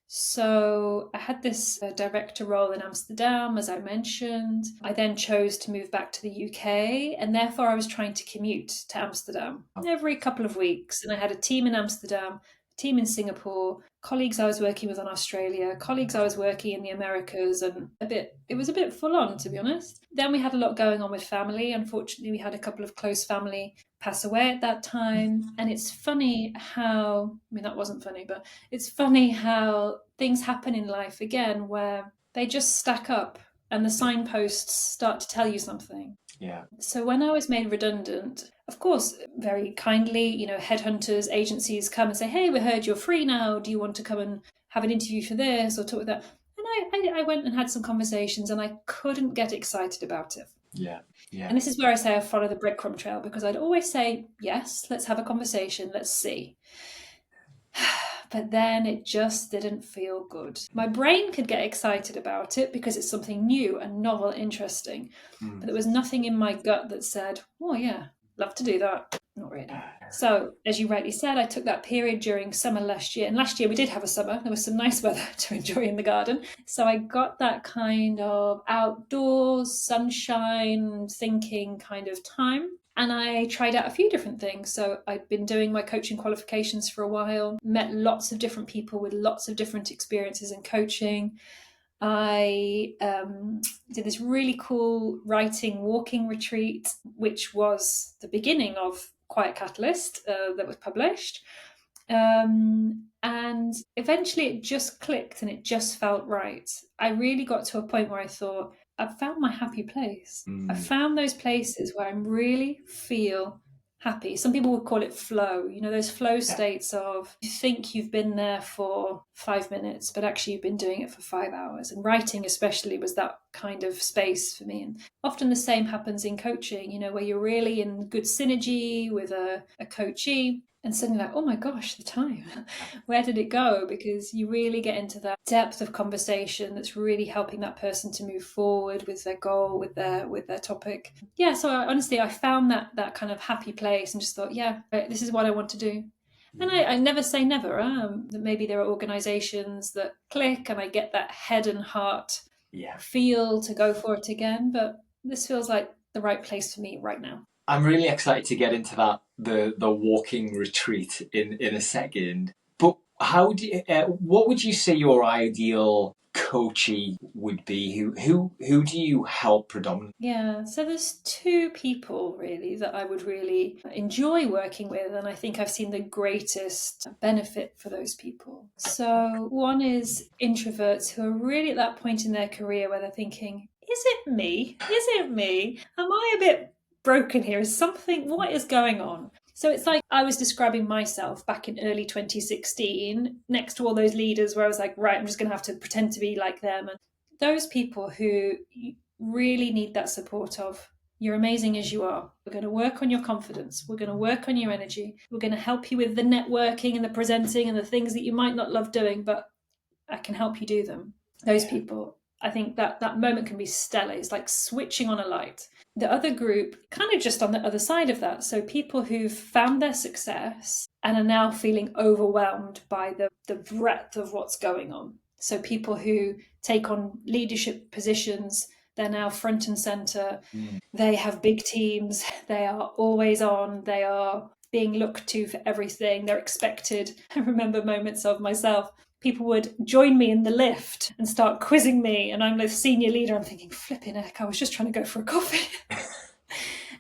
So I had this director role in Amsterdam, as I mentioned. I then chose to move back to the UK, and therefore I was trying to commute to Amsterdam every couple of weeks. And I had a team in Amsterdam, a team in Singapore, colleagues I was working with in Australia, colleagues I was working in the Americas, and it was a bit full on, to be honest. Then we had a lot going on with family. Unfortunately, we had a couple of close family pass away at that time. And it's funny how, I mean, that wasn't funny, but it's funny how things happen in life again where they just stack up and the signposts start to tell you something. Yeah. So when I was made redundant, of course, very kindly, headhunters, agencies come and say, hey, we heard you're free now. Do you want to come and have an interview for this or talk with that? And I went and had some conversations and I couldn't get excited about it. Yeah. And this is where I say I follow the breadcrumb trail, because I'd always say, yes, let's have a conversation. Let's see. But then it just didn't feel good. My brain could get excited about it because it's something new and novel, interesting. But there was nothing in my gut that said, oh yeah, love to do that. Not really. So, as you rightly said, I took that period during summer last year. And last year we did have a summer. There was some nice weather to enjoy in the garden. So I got that kind of outdoors, sunshine, thinking kind of time. And I tried out a few different things. So I'd been doing my coaching qualifications for a while, met lots of different people with lots of different experiences in coaching. I did this really cool writing walking retreat, which was the beginning of Quiet Catalyst that was published. And eventually it just clicked and it just felt right. I really got to a point where I thought, I've found my happy place. I found those places where I really feel happy. Some people would call it flow, those flow states of you think you've been there for 5 minutes, but actually you've been doing it for 5 hours. And writing especially was that kind of space for me. And often the same happens in coaching, where you're really in good synergy with a coachee. And suddenly like, oh my gosh, the time, where did it go? Because you really get into that depth of conversation that's really helping that person to move forward with their goal, with their topic. Yeah, so I found that kind of happy place and just thought, yeah, this is what I want to do. And I never say never. That maybe there are organizations that click and I get that head and heart feel to go for it again. But this feels like the right place for me right now. I'm really excited to get into that the walking retreat in a second. But how do what would you say your ideal coachee would be? Who do you help predominantly? Yeah, so there's two people really that I would really enjoy working with, and I think I've seen the greatest benefit for those people. So one is introverts who are really at that point in their career where they're thinking, is it me? Is it me? Am I a bit broken here? What is going on? So it's like I was describing myself back in early 2016 next to all those leaders where I was like, right, I'm just going to have to pretend to be like them. And those people who really need that support of, you're amazing as you are. We're going to work on your confidence. We're going to work on your energy. We're going to help you with the networking and the presenting and the things that you might not love doing, but I can help you do them. Those people, I think that moment can be stellar. It's like switching on a light. The other group, kind of just on the other side of that. So people who've found their success and are now feeling overwhelmed by the breadth of what's going on. So people who take on leadership positions, they're now front and center. They have big teams. They are always on. They are being looked to for everything. They're expected. I remember moments of myself. People would join me in the lift and start quizzing me, and I'm the senior leader. I'm thinking, flipping heck, I was just trying to go for a coffee.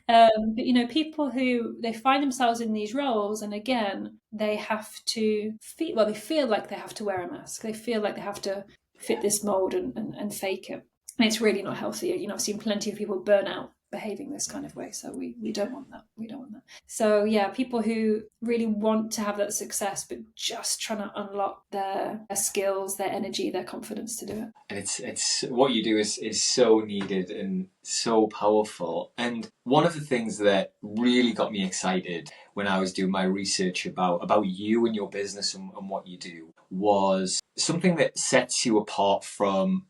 But people who they find themselves in these roles, and again, they have to feel, they feel like they have to wear a mask. They feel like they have to fit this mold and fake it. And it's really not healthy. I've seen plenty of people burn out behaving this kind of way. So we don't want that. We don't want that. So yeah, people who really want to have that success, but just trying to unlock their skills, their energy, their confidence to do it. And it's what you do is so needed and so powerful. And one of the things that really got me excited when I was doing my research about you and your business and what you do was something that sets you apart from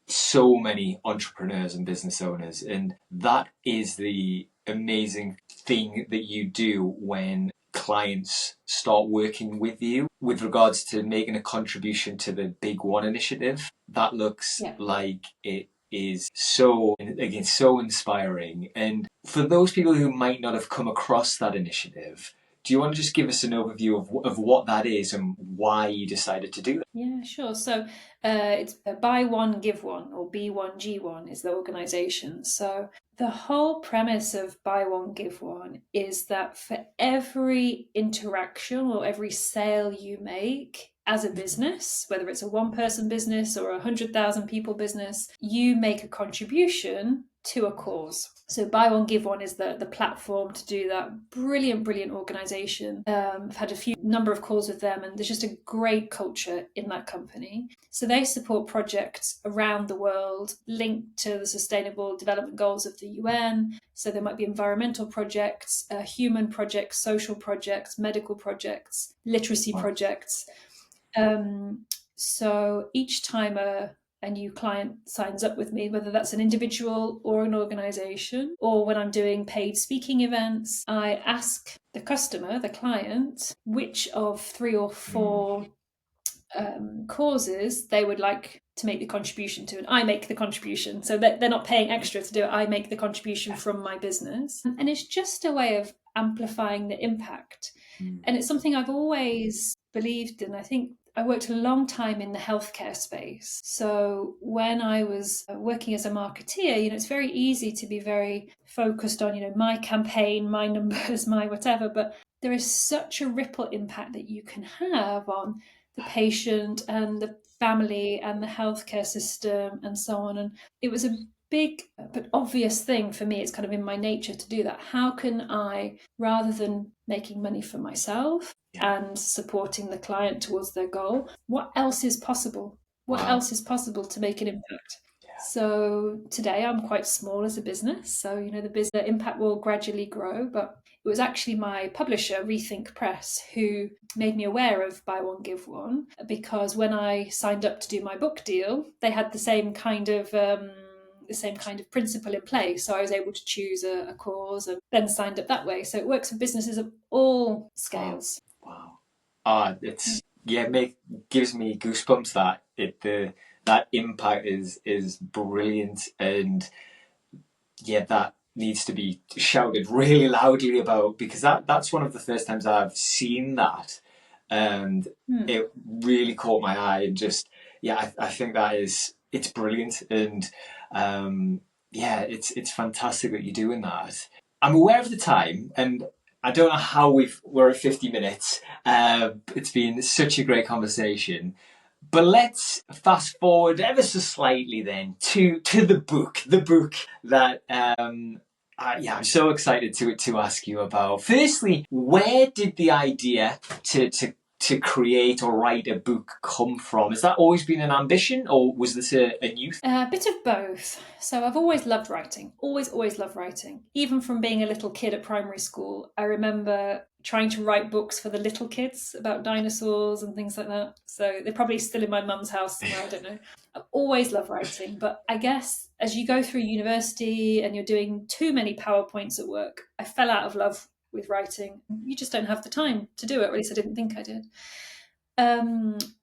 so many entrepreneurs and business owners, and that is the amazing thing that you do when clients start working with you with regards to making a contribution to the Big One initiative. That looks like it is so inspiring. And for those people who might not have come across that initiative, do you want to just give us an overview of what that is and why you decided to do that? Yeah, sure. So it's Buy One, Give One, or B1G1 is the organization. So the whole premise of Buy One, Give One is that for every interaction or every sale you make as a business, whether it's a one-person business or 100,000 people business, you make a contribution to a cause. So Buy One, Give One is the platform to do that. Brilliant organization. I've had a number of calls with them, and there's just a great culture in that company. So they support projects around the world linked to the Sustainable Development Goals of the UN. So there might be environmental projects, human projects, social projects, medical projects, literacy projects. So each time a new client signs up with me, whether that's an individual or an organization, or when I'm doing paid speaking events, I ask the customer, the client, which of 3 or 4 causes they would like to make the contribution to, and I make the contribution. So they're not paying extra to do it. I make the contribution from my business. And it's just a way of amplifying the impact. And it's something I've always believed in. I think I worked a long time in the healthcare space. So when I was working as a marketeer, it's very easy to be very focused on, my campaign, my numbers, my whatever. But there is such a ripple impact that you can have on the patient and the family and the healthcare system and so on. And it was a big but obvious thing for me. It's kind of in my nature to do that. How can I, rather than making money for myself and supporting the client towards their goal, what else is possible? What else is possible to make an impact? So today I'm quite small as a business. So, the impact will gradually grow, but it was actually my publisher, Rethink Press, who made me aware of Buy One, Give One, because when I signed up to do my book deal, they had the same kind of principle in place. So I was able to choose a cause and then signed up that way. So it works for businesses of all scales. Wow. Gives me goosebumps that impact is brilliant, and that needs to be shouted really loudly about, because that's one of the first times I've seen that, and it really caught my eye, and just I think it's brilliant, and it's fantastic that you're doing that. I'm aware of the time, and I don't know how we're at 50 minutes. It's been such a great conversation. But let's fast forward ever so slightly then to the book that I'm so excited to ask you about. Firstly, where did the idea to create or write a book come from? Has that always been an ambition, or was this a new thing? A bit of both. So I've always loved writing, always loved writing. Even from being a little kid at primary school, I remember trying to write books for the little kids about dinosaurs and things like that. So they're probably still in my mum's house somewhere, I don't know. I've always loved writing, but I guess as you go through university and you're doing too many PowerPoints at work, I fell out of love with writing. You just don't have the time to do it, or at least I didn't think I did.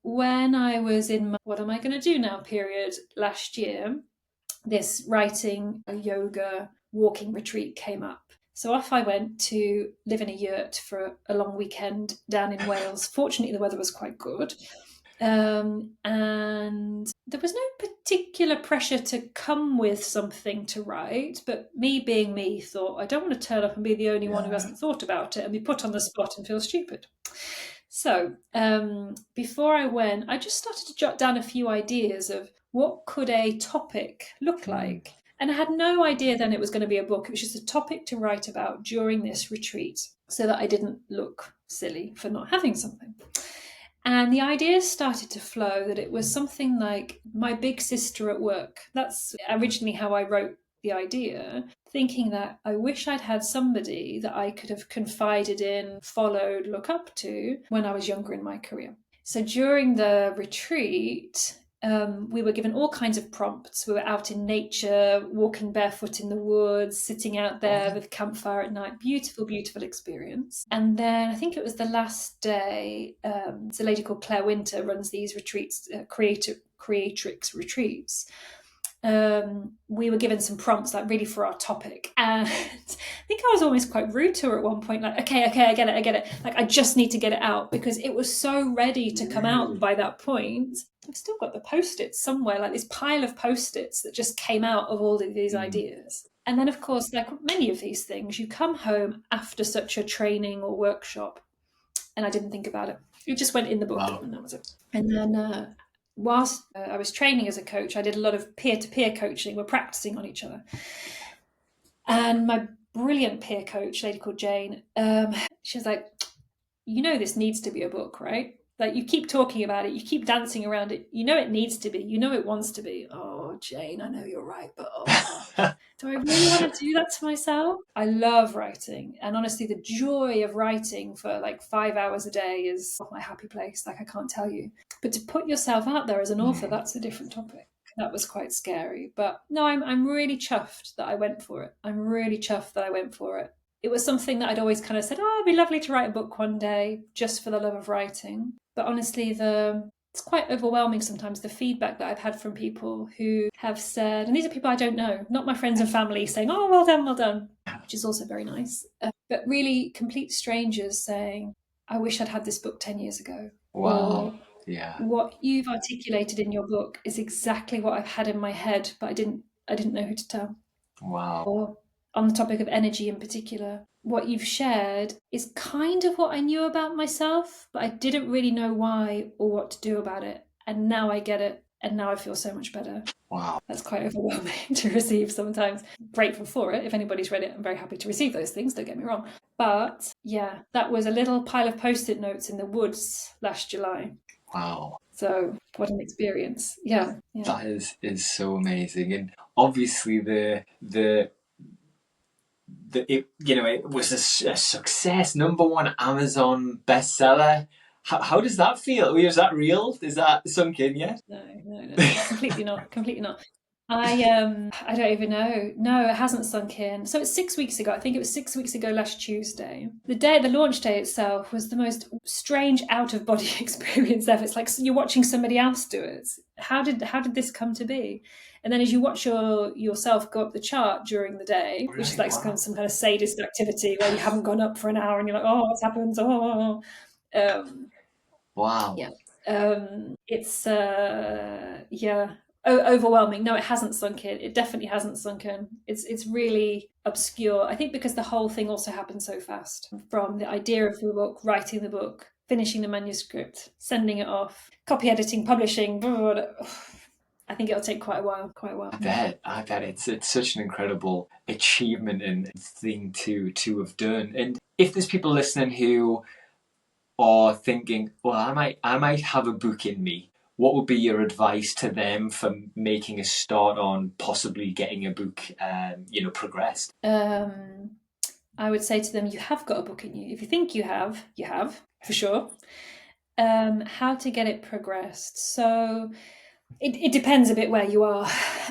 When I was in my what am I going to do now period last year, this writing, a yoga, walking retreat came up. So off I went to live in a yurt for a long weekend down in Wales. Fortunately, the weather was quite good. And there was no particular pressure to come with something to write, but me being me thought, I don't want to turn up and be the only one who hasn't thought about it and be put on the spot and feel stupid. So before I went, I just started to jot down a few ideas of what could a topic look like. And I had no idea then it was going to be a book. It was just a topic to write about during this retreat so that I didn't look silly for not having something. And the ideas started to flow that it was something like my big sister at work. That's originally how I wrote the idea, thinking that I wish I'd had somebody that I could have confided in, followed, look up to when I was younger in my career. So during the retreat, we were given all kinds of prompts. We were out in nature, walking barefoot in the woods, sitting out there with a campfire at night. Beautiful, beautiful experience. And then I think it was the last day, it's a lady called Claire Winter runs these retreats, creatrix retreats. We were given some prompts like really for our topic, and I think I was almost quite rude to her at one point, like okay, I get it, like I just need to get it out because it was so ready to come out by that point. I've still got the post-its somewhere, like this pile of post-its that just came out of all of these ideas. And then of course, like many of these things, you come home after such a training or workshop, and I didn't think about it. It just went in the book. And that was it. And then whilst I was training as a coach, I did a lot of peer-to-peer coaching. We're practicing on each other. And my brilliant peer coach, a lady called Jane, she was like, you know this needs to be a book, right? Like you keep talking about it, you keep dancing around it, you know it needs to be, you know it wants to be. Oh, Jane, I know you're right, but do I really want to do that to myself? I love writing, and honestly the joy of writing for like 5 hours a day is my happy place, like I can't tell you. But to put yourself out there as an author, that's a different topic. That was quite scary, but no, I'm really chuffed that I went for it. I'm really chuffed that I went for it. It was something that I'd always kind of said, oh, it'd be lovely to write a book one day, just for the love of writing. But honestly, it's quite overwhelming sometimes, the feedback that I've had from people who have said, and these are people I don't know, not my friends and family saying, oh, well done, which is also very nice. But really complete strangers saying, I wish I'd had this book 10 years ago. Wow. Or, what you've articulated in your book is exactly what I've had in my head, but I didn't know who to tell. Wow. Or on the topic of energy in particular, what you've shared is kind of what I knew about myself, but I didn't really know why or what to do about it. And now I get it. And now I feel so much better. Wow. That's quite overwhelming to receive sometimes. Grateful for it. If anybody's read it, I'm very happy to receive those things, don't get me wrong. But yeah, that was a little pile of post-it notes in the woods last July. Wow. So what an experience. Yeah. That is so amazing. And obviously it was a success, #1 Amazon bestseller. How does that feel? Is that real? Is that sunk in yet? No, completely not. I don't even know. No, it hasn't sunk in. So it's 6 weeks ago. I think it was 6 weeks ago last Tuesday. The launch day itself was the most strange out of body experience ever. It's like you're watching somebody else do it. How did this come to be? And then as you watch yourself go up the chart during the day, which is like some kind of sadist activity where you haven't gone up for an hour and you're like, oh, what's happened? Oh, wow. Yeah. It's overwhelming. No, it hasn't sunk in. It definitely hasn't sunk in. It's really obscure. I think because the whole thing also happened so fast. From the idea of the book, writing the book, finishing the manuscript, sending it off, copy editing, publishing, blah, blah, blah. I think it'll take quite a while. I bet it's such an incredible achievement and thing to have done. And if there's people listening who are thinking, well, I might have a book in me, what would be your advice to them for making a start on possibly getting a book, progressed? I would say to them, you have got a book in you. If you think you have for sure. How to get it progressed? So it depends a bit where you are.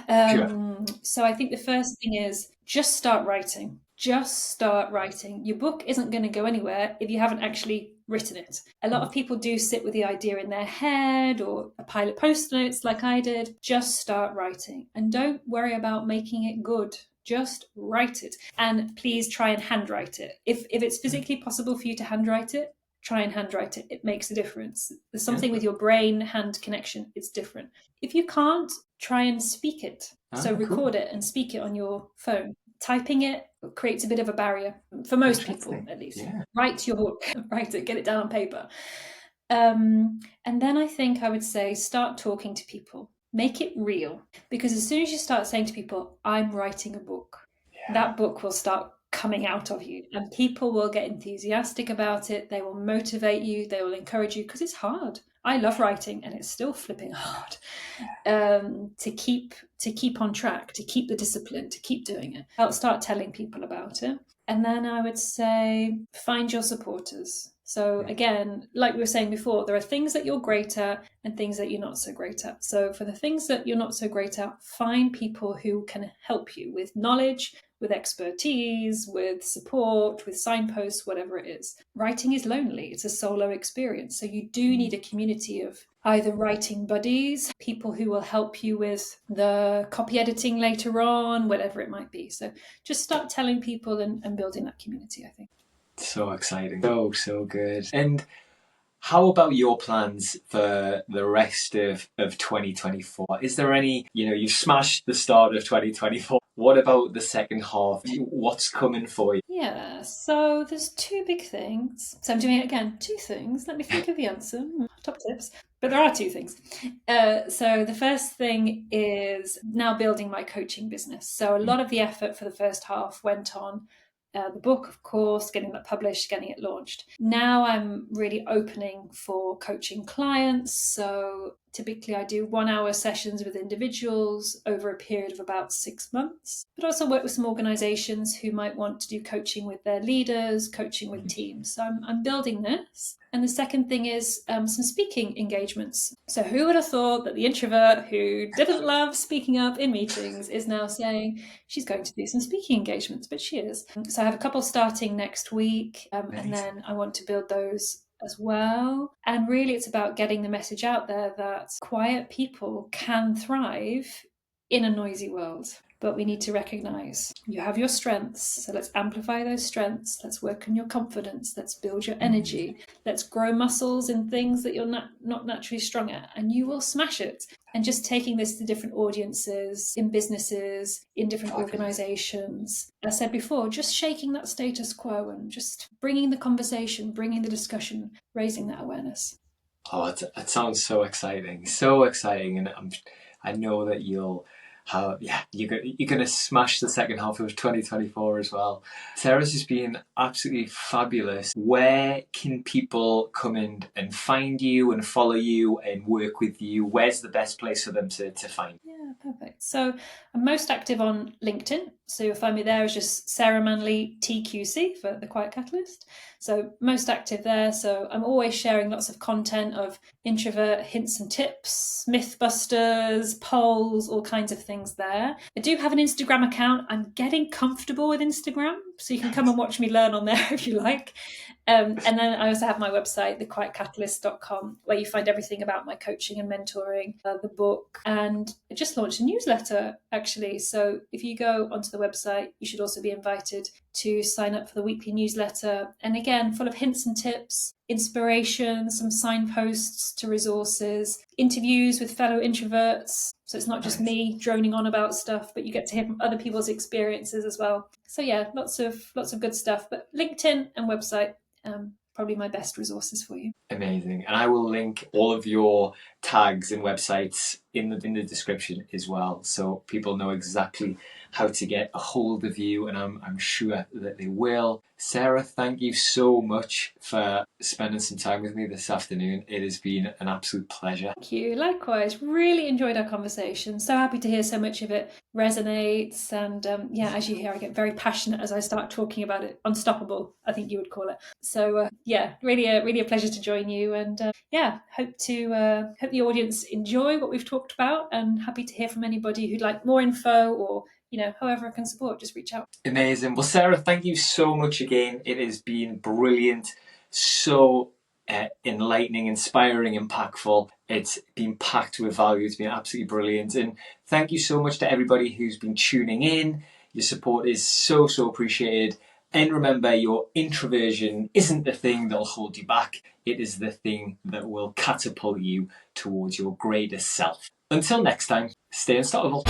Sure. So I think the first thing is just start writing. Just start writing. Your book isn't going to go anywhere if you haven't actually written it. A lot of people do sit with the idea in their head or a pile of post-it notes like I did. Just start writing and don't worry about making it good. Just write it, and please try and handwrite it. If it's physically possible for you to handwrite it, try and handwrite it. It makes a difference. There's something with your brain hand connection. It's different. If you can't, try and speak it. So record it and speak it on your phone. Typing it creates a bit of a barrier for most people, at least. Yeah. Write your book, write it, get it down on paper. And then I think I would say start talking to people. Make it real. Because as soon as you start saying to people, I'm writing a book, that book will start coming out of you and people will get enthusiastic about it. They will motivate you. They will encourage you because it's hard. I love writing and it's still flipping hard to keep on track, to keep the discipline, to keep doing it. I'll start telling people about it. And then I would say find your supporters. So again, like we were saying before, there are things that you're great at and things that you're not so great at. So for the things that you're not so great at, find people who can help you with knowledge, with expertise, with support, with signposts, whatever it is. Writing is lonely. It's a solo experience. So you do need a community of either writing buddies, people who will help you with the copy editing later on, whatever it might be. So just start telling people and building that community, I think. So exciting. So good. And how about your plans for the rest of 2024? Is there any, you smashed the start of 2024. What about the second half? What's coming for you? Yeah, so there's two big things. So I'm doing it again. Two things. Let me think of the answer. Top tips. But there are two things. So the first thing is now building my coaching business. So a lot of the effort for the first half went on the book, of course, getting that published, getting it launched. Now I'm really opening for coaching clients. So typically I do 1 hour sessions with individuals over a period of about 6 months, but also work with some organizations who might want to do coaching with their leaders, coaching with teams. So I'm building this. And the second thing is some speaking engagements. So who would have thought that the introvert who didn't love speaking up in meetings is now saying she's going to do some speaking engagements, but she is. So I have a couple starting next week, and then I want to build those as well. And really it's about getting the message out there that quiet people can thrive in a noisy world. But we need to recognize you have your strengths. So let's amplify those strengths. Let's work on your confidence. Let's build your energy. Let's grow muscles in things that you're not naturally strong at, and you will smash it. And just taking this to different audiences, in businesses, in different organizations. As I said before, just shaking that status quo and just bringing the conversation, bringing the discussion, raising that awareness. Oh, it sounds so exciting. So exciting. And I know that you're going to smash the second half of 2024 as well. Sarah's just been absolutely fabulous. Where can people come in and find you and follow you and work with you? Where's the best place for them to find you? Yeah, perfect. So I'm most active on LinkedIn. So you'll find me there as just Sarah Manley TQC for the Quiet Catalyst. So most active there. So I'm always sharing lots of content of introvert hints and tips, mythbusters, polls, all kinds of things there. I do have an Instagram account. I'm getting comfortable with Instagram, so you can come and watch me learn on there if you like. And then I also have my website, thequietcatalyst.com, where you find everything about my coaching and mentoring, the book. And I just launched a newsletter, actually. So if you go onto the website, you should also be invited to sign up for the weekly newsletter. And again, full of hints and tips, inspiration, some signposts to resources, interviews with fellow introverts. So it's not just me droning on about stuff, but you get to hear from other people's experiences as well. So yeah, lots of good stuff. But LinkedIn and website, probably my best resources for you. Amazing. And I will link all of your tags and websites in the description as well, so people know exactly how to get a hold of you, and I'm sure that they will. Sarah, thank you so much for spending some time with me this afternoon. It has been an absolute pleasure. Thank you. Likewise, really enjoyed our conversation. So happy to hear so much of it resonates. And yeah, as you hear, I get very passionate as I start talking about it. Unstoppable, I think you would call it. So yeah, really a pleasure to join you. And yeah, hope the audience enjoy what we've talked about, and happy to hear from anybody who'd like more info, or however I can support, just reach out. Amazing. Well, Sarah, thank you so much again. It has been brilliant. So enlightening, inspiring, impactful. It's been packed with value. It's been absolutely brilliant. And thank you so much to everybody who's been tuning in. Your support is so appreciated. And remember, your introversion isn't the thing that'll hold you back. It is the thing that will catapult you towards your greatest self. Until next time, stay unstoppable.